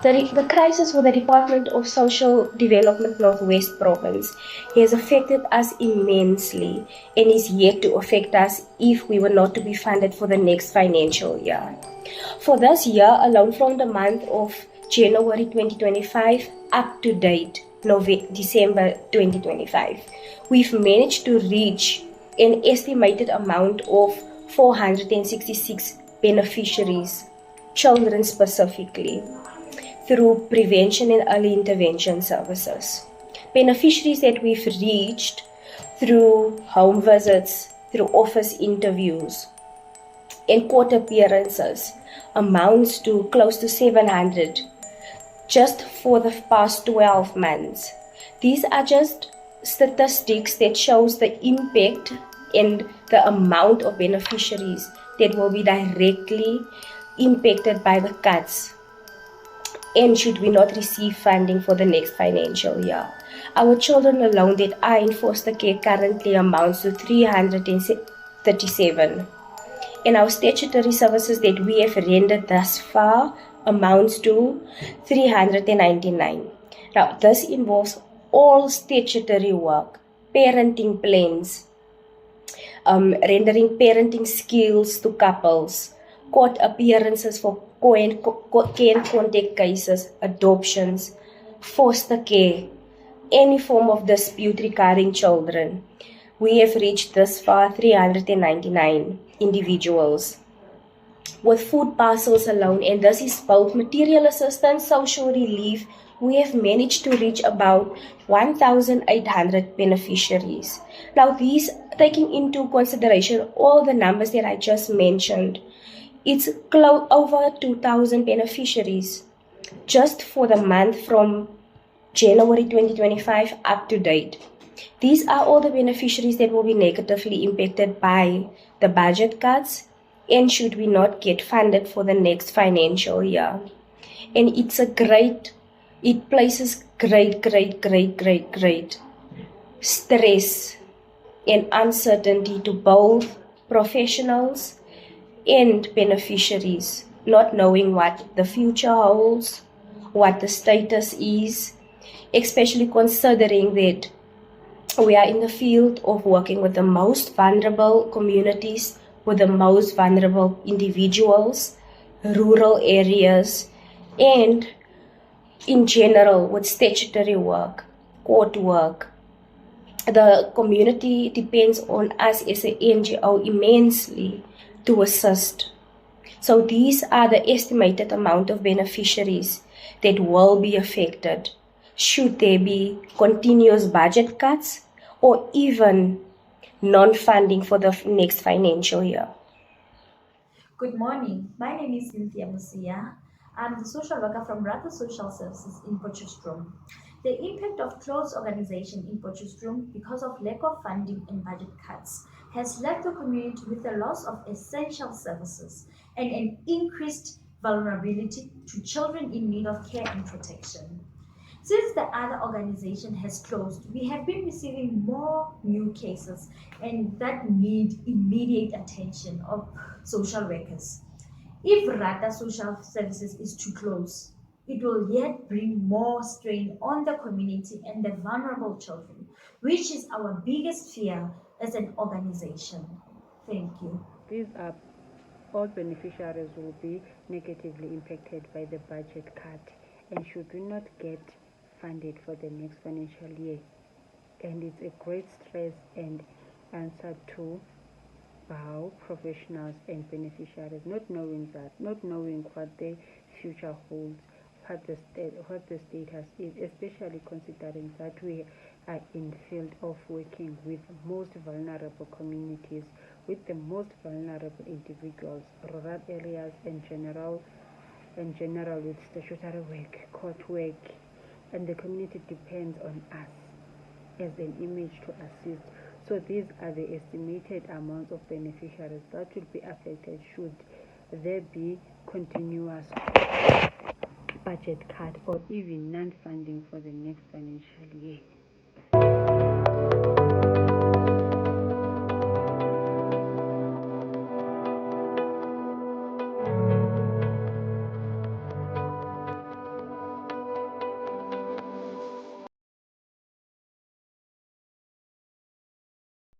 The crisis for the Department of Social Development Northwest Province has affected us immensely and is yet to affect us if we were not to be funded for the next financial year. For this year alone, from the month of January 2025 up to date, December 2025, we've managed to reach an estimated amount of 466 beneficiaries, children specifically, through prevention and early intervention services. Beneficiaries that we've reached through home visits, through office interviews, and court appearances amounts to close to 700 just for the past 12 months. These are just statistics that shows the impact and the amount of beneficiaries that will be directly impacted by the cuts and should we not receive funding for the next financial year. Our children alone that are in foster care currently amounts to 337, and our statutory services that we have rendered thus far amounts to 399. Now, this involves all statutory work, parenting plans, rendering parenting skills to couples, court appearances for care and contact cases, adoptions, foster care, any form of dispute regarding children. We have reached thus far 399 individuals with food parcels alone, and this is both material assistance, social relief. We have managed to reach about 1,800 beneficiaries. Now, these taking into consideration all the numbers that I just mentioned, it's over 2,000 beneficiaries just for the month from January 2025 up to date. These are all the beneficiaries that will be negatively impacted by the budget cuts and should we not get funded for the next financial year. And it places great stress and uncertainty to both professionals and beneficiaries, not knowing what the future holds, what the status is, especially considering that we are in the field of working with the most vulnerable communities, with the most vulnerable individuals, rural areas, and in general with statutory work, court work. The community depends on us as an NGO immensely to assist. So these are the estimated amount of beneficiaries that will be affected should there be continuous budget cuts or even non-funding for the next financial year. Good morning. My name is Cynthia Musia. I'm the social worker from Rata Social Services in Potchefstroom. The impact of closed organization in Potchefstroom because of lack of funding and budget cuts has left the community with a loss of essential services and an increased vulnerability to children in need of care and protection. Since the other organization has closed, we have been receiving more new cases and that need immediate attention of social workers. If Rata Social Services is to close, it will yet bring more strain on the community and the vulnerable children, which is our biggest fear as an organization. Thank you. These are all beneficiaries will be negatively impacted by the budget cut and should we not get funded for the next financial year. And it's a great stress and answer to how professionals and beneficiaries not knowing what the future holds, what the status is, especially considering that we are in the field of working with most vulnerable communities, with the most vulnerable individuals, rural areas in general with statutory work, court work, and the community depends on us as an image to assist. So these are the estimated amounts of beneficiaries that will be affected should there be continuous budget cut or even non-funding for the next financial year.